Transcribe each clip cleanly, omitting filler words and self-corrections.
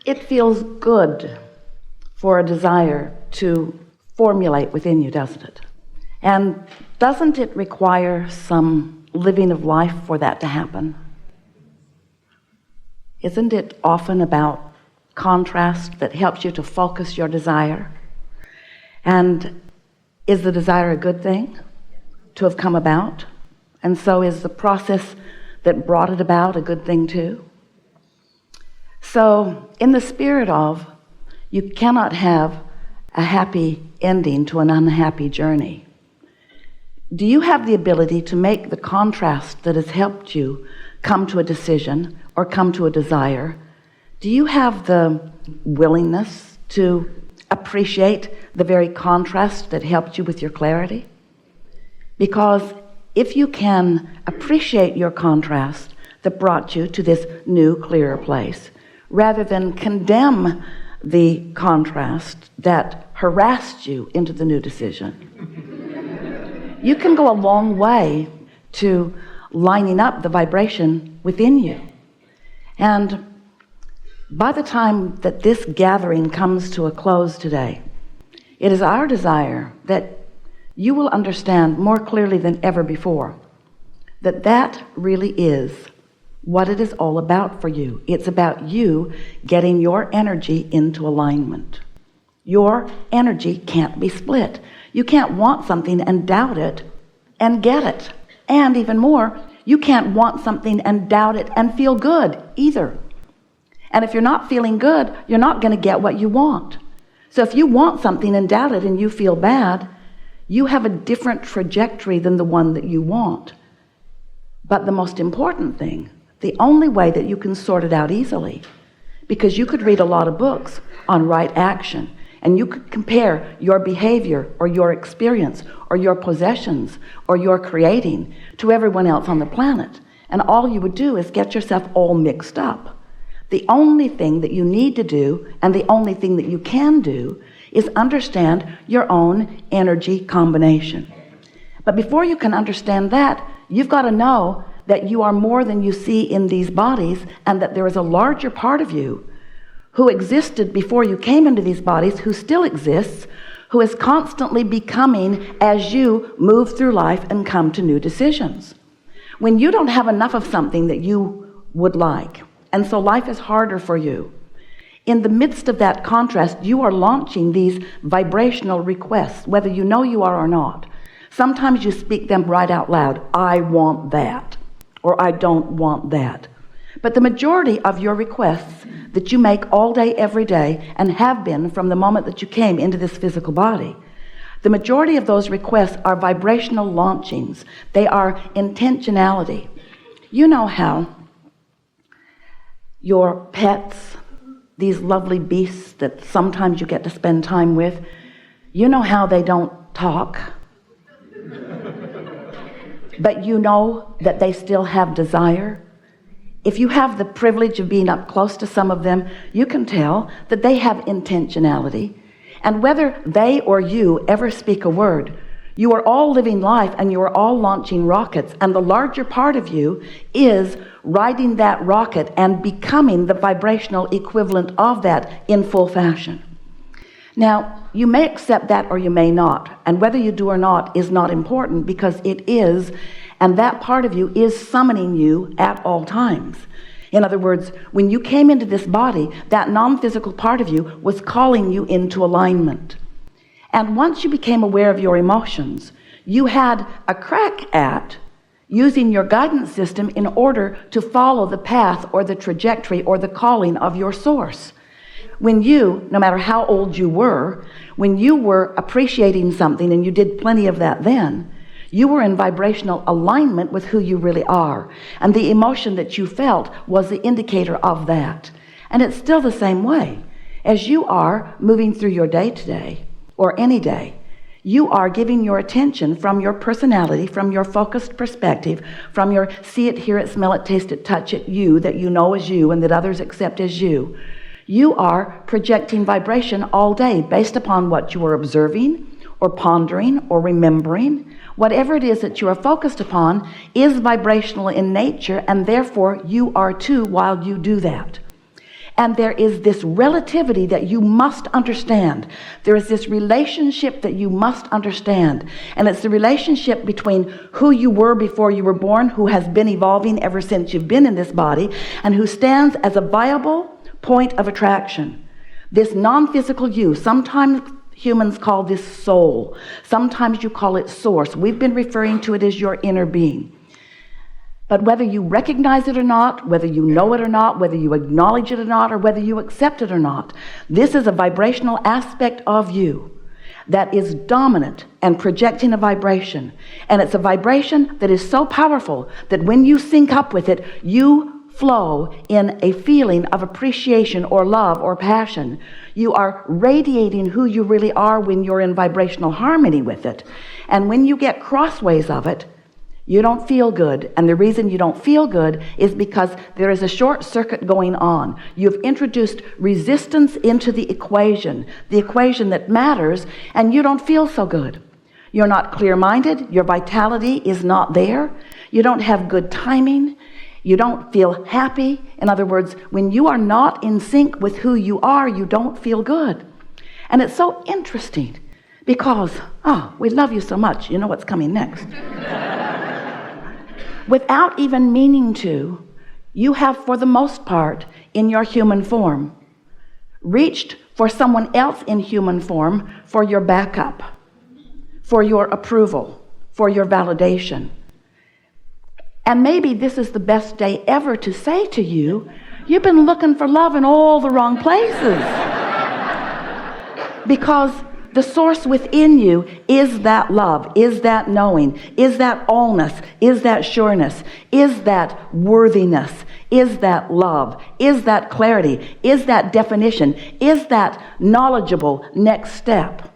It feels good for a desire to formulate within you, doesn't it? And doesn't it require some living of life for that to happen? Isn't it often about contrast that helps you to focus your desire? And is the desire a good thing to have come about? And so is the process that brought it about a good thing too? So in the spirit of, you cannot have a happy ending to an unhappy journey. Do you have the ability to make the contrast that has helped you come to a decision or come to a desire? Do you have the willingness to appreciate the very contrast that helped you with your clarity? Because if you can appreciate your contrast that brought you to this new, clearer place, rather than condemn the contrast that harassed you into the new decision, you can go a long way to lining up the vibration within you. And by the time that this gathering comes to a close today, it is our desire that you will understand more clearly than ever before that that really is what it is all about for you. It's about you getting your energy into alignment. Your energy can't be split. You can't want something and doubt it and get it. And even more, you can't want something and doubt it and feel good either. And if you're not feeling good, you're not going to get what you want. So if you want something and doubt it and you feel bad, you have a different trajectory than the one that you want. But the most important thing, the only way that you can sort it out easily, because you could read a lot of books on right action, and you could compare your behavior or your experience or your possessions or your creating to everyone else on the planet, and all you would do is get yourself all mixed up. The only thing that you need to do, and the only thing that you can do, is understand your own energy combination. But before you can understand that, you've got to know that you are more than you see in these bodies, and that there is a larger part of you who existed before you came into these bodies, who still exists, who is constantly becoming as you move through life and come to new decisions. When you don't have enough of something that you would like, and so life is harder for you, in the midst of that contrast, you are launching these vibrational requests, whether you know you are or not. Sometimes you speak them right out loud. I want that, or I don't want that. But the majority of your requests that you make all day, every day, and have been from the moment that you came into this physical body, the majority of those requests are vibrational launchings. They are intentionality. You know how your pets, these lovely beasts that sometimes you get to spend time with, you know how they don't talk, but you know that they still have desire. If you have the privilege of being up close to some of them, you can tell that they have intentionality. And whether they or you ever speak a word, you are all living life and you are all launching rockets, and the larger part of you is riding that rocket and becoming the vibrational equivalent of that in full fashion. Now, you may accept that or you may not, and whether you do or not is not important, because it is, and that part of you is summoning you at all times. In other words, when you came into this body, that non-physical part of you was calling you into alignment. And once you became aware of your emotions, you had a crack at using your guidance system in order to follow the path or the trajectory or the calling of your source. When you, no matter how old you were, when you were appreciating something, and you did plenty of that then, you were in vibrational alignment with who you really are. And the emotion that you felt was the indicator of that. And it's still the same way. As you are moving through your day today, or any day, you are giving your attention from your personality, from your focused perspective, from your see it, hear it, smell it, taste it, touch it, you, that you know as you and that others accept as you. You are projecting vibration all day based upon what you are observing or pondering or remembering. Whatever it is that you are focused upon is vibrational in nature, and therefore you are too while you do that. And there is this relativity that you must understand. There is this relationship that you must understand. And it's the relationship between who you were before you were born, who has been evolving ever since you've been in this body, and who stands as a viable point of attraction. This non-physical you, sometimes humans call this soul. Sometimes you call it source. We've been referring to it as your inner being. But whether you recognize it or not, whether you know it or not, whether you acknowledge it or not, or whether you accept it or not, this is a vibrational aspect of you that is dominant and projecting a vibration. And it's a vibration that is so powerful that when you sync up with it, you flow in a feeling of appreciation or love or passion. You are radiating who you really are when you're in vibrational harmony with it. And when you get crossways of it, you don't feel good. And the reason you don't feel good is because there is a short circuit going on. You've introduced resistance into the equation that matters, and you don't feel so good. You're not clear-minded. Your vitality is not there. You don't have good timing. You don't feel happy. In other words, when you are not in sync with who you are, you don't feel good. And it's so interesting because, we love you so much. You know what's coming next. Without even meaning to, you have, for the most part, in your human form, reached for someone else in human form for your backup, for your approval, for your validation. And maybe this is the best day ever to say to you, you've been looking for love in all the wrong places. Because the source within you is that love, is that knowing, is that allness, is that sureness, is that worthiness, is that love, is that clarity, is that definition, is that knowledgeable next step.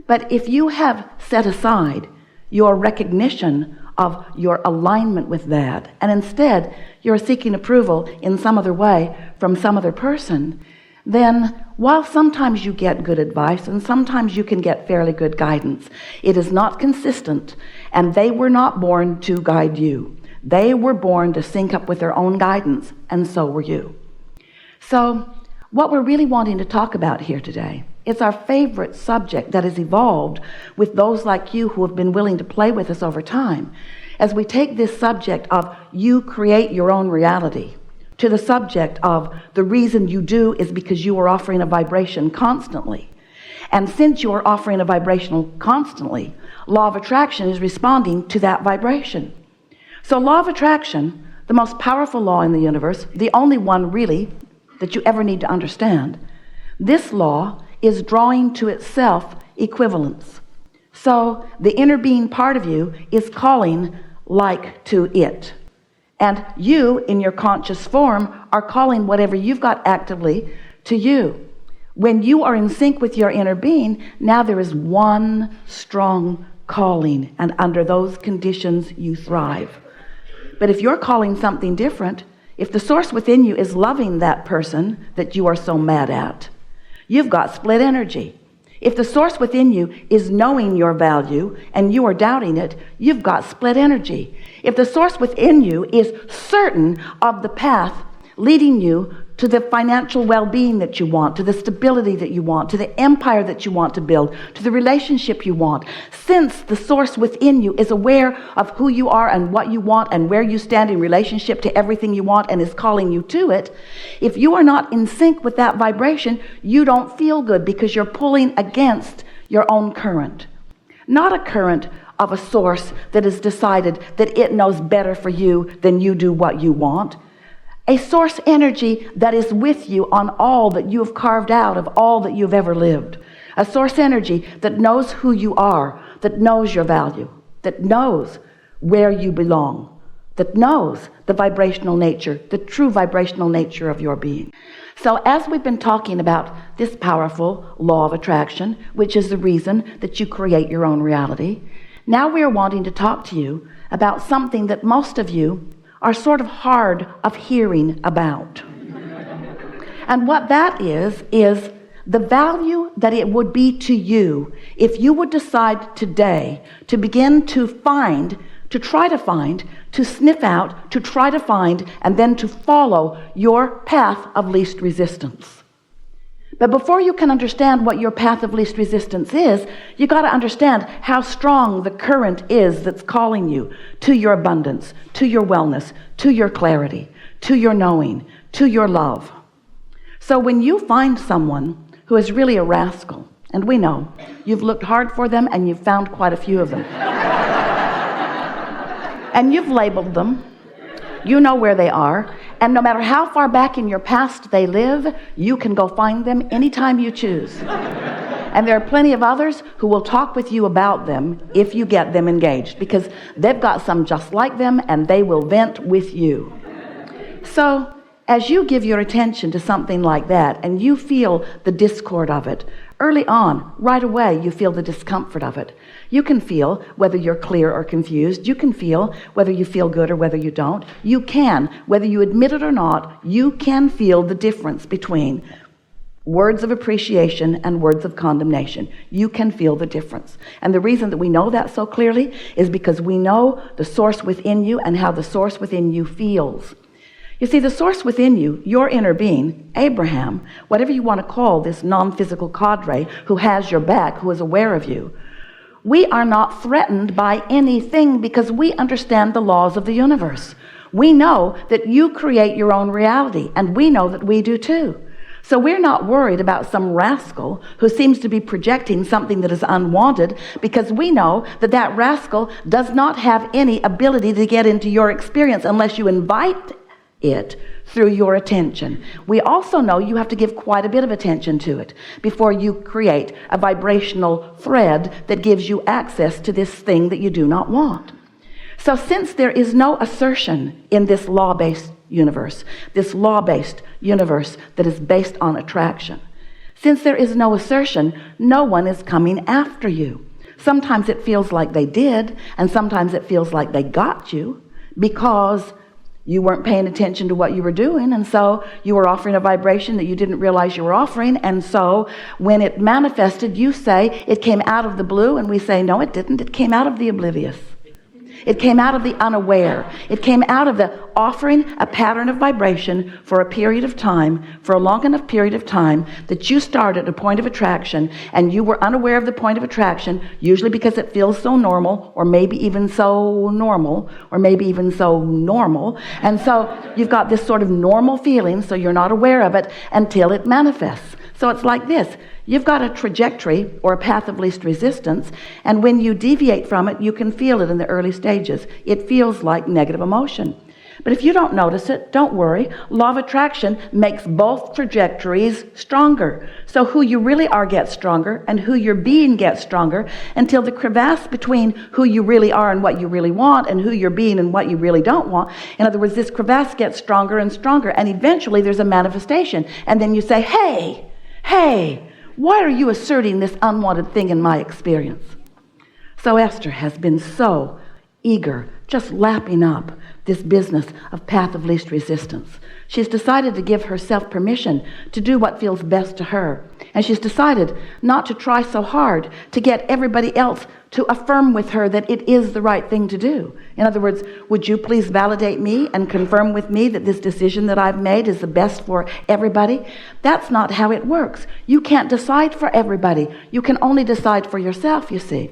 But if you have set aside your recognition of your alignment with that, and instead you're seeking approval in some other way from some other person, then while sometimes you get good advice and sometimes you can get fairly good guidance, it is not consistent, and they were not born to guide you. They were born to sync up with their own guidance, and so were you. So what we're really wanting to talk about here today is our favorite subject that has evolved with those like you who have been willing to play with us over time, as we take this subject of you create your own reality to the subject of the reason you do is because you are offering a vibration constantly. And since you are offering a vibration constantly, law of attraction is responding to that vibration. So law of attraction, the most powerful law in the universe, the only one really that you ever need to understand, this law is drawing to itself equivalence. So the inner being part of you is calling like to it. And you, in your conscious form, are calling whatever you've got actively to you. When you are in sync with your inner being, now there is one strong calling, and under those conditions you thrive. But if you're calling something different, if the source within you is loving that person that you are so mad at, you've got split energy. If the source within you is knowing your value and you are doubting it, you've got split energy. If the source within you is certain of the path leading you to the financial well-being that you want, to the stability that you want, to the empire that you want to build, to the relationship you want, since the source within you is aware of who you are and what you want and where you stand in relationship to everything you want and is calling you to it, if you are not in sync with that vibration, you don't feel good because you're pulling against your own current. Not a current of a source that has decided that it knows better for you than you do what you want. A source energy that is with you on all that you have carved out of all that you've ever lived. A source energy that knows who you are, that knows your value, that knows where you belong, that knows the vibrational nature, the true vibrational nature of your being. So as we've been talking about this powerful law of attraction, which is the reason that you create your own reality, now we are wanting to talk to you about something that most of you are sort of hard of hearing about. And what that is the value that it would be to you if you would decide today to begin to try to find to sniff out, to try to find, and then to follow your path of least resistance. But before you can understand what your path of least resistance is, you got to understand how strong the current is that's calling you to your abundance, to your wellness, to your clarity, to your knowing, to your love. So when you find someone who is really a rascal, and we know, you've looked hard for them and you've found quite a few of them. And you've labeled them. You know where they are. And no matter how far back in your past they live, you can go find them anytime you choose. And there are plenty of others who will talk with you about them if you get them engaged, because they've got some just like them and they will vent with you. So as you give your attention to something like that and you feel the discord of it, early on, right away, you feel the discomfort of it. You can feel whether you're clear or confused. You can feel whether you feel good or whether you don't. You can, whether you admit it or not, you can feel the difference between words of appreciation and words of condemnation. You can feel the difference. And the reason that we know that so clearly is because we know the source within you and how the source within you feels. You see, the source within you, your inner being, Abraham, whatever you want to call this non-physical cadre who has your back, who is aware of you, we are not threatened by anything because we understand the laws of the universe. We know that you create your own reality, and we know that we do too. So we're not worried about some rascal who seems to be projecting something that is unwanted, because we know that that rascal does not have any ability to get into your experience unless you invite it through your attention. We also know you have to give quite a bit of attention to it before you create a vibrational thread that gives you access to this thing that you do not want. So since there is no assertion in this law-based universe that is based on attraction, since there is no assertion, no one is coming after you. Sometimes it feels like they did, and sometimes it feels like they got you because you weren't paying attention to what you were doing, and so you were offering a vibration that you didn't realize you were offering. And so when it manifested, you say it came out of the blue, and we say no, it didn't. It came out of the oblivious. It came out of the unaware. It came out of the offering a pattern of vibration for a period of time, for a long enough period of time that you start at a point of attraction and you were unaware of the point of attraction, usually because it feels so normal, or maybe even so normal, or maybe even so normal. And so you've got this sort of normal feeling, so you're not aware of it until it manifests. So it's like this. You've got a trajectory or a path of least resistance, and when you deviate from it, you can feel it in the early stages. It feels like negative emotion. But if you don't notice it, don't worry. Law of attraction makes both trajectories stronger. So who you really are gets stronger, and who you're being gets stronger, until the crevasse between who you really are and what you really want, and who you're being and what you really don't want. In other words, this crevasse gets stronger and stronger, and eventually there's a manifestation. And then you say, hey, why are you asserting this unwanted thing in my experience? So Esther has been so eager, just lapping up this business of path of least resistance. She's decided to give herself permission to do what feels best to her. And she's decided not to try so hard to get everybody else to affirm with her that it is the right thing to do. In other words, would you please validate me and confirm with me that this decision that I've made is the best for everybody? That's not how it works. You can't decide for everybody. You can only decide for yourself, you see.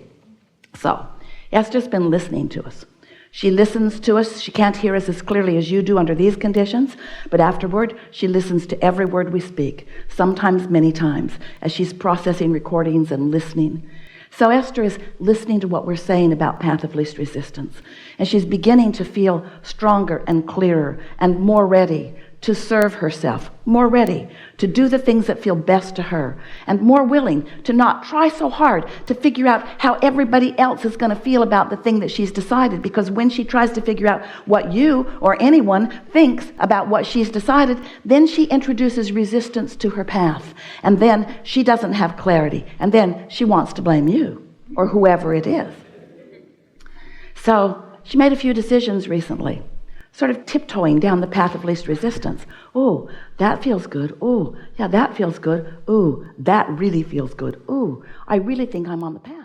So Esther's been listening to us. She listens to us. She can't hear us as clearly as you do under these conditions, but afterward, she listens to every word we speak, sometimes many times, as she's processing recordings and listening. So Esther is listening to what we're saying about path of least resistance, and she's beginning to feel stronger and clearer and more ready to serve herself, more ready to do the things that feel best to her, and more willing to not try so hard to figure out how everybody else is going to feel about the thing that she's decided, because when she tries to figure out what you or anyone thinks about what she's decided, then she introduces resistance to her path, and then she doesn't have clarity, and then she wants to blame you or whoever it is. So she made a few decisions recently, sort of tiptoeing down the path of least resistance. Oh, that feels good. Oh, yeah, that feels good. Oh, that really feels good. Oh, I really think I'm on the path.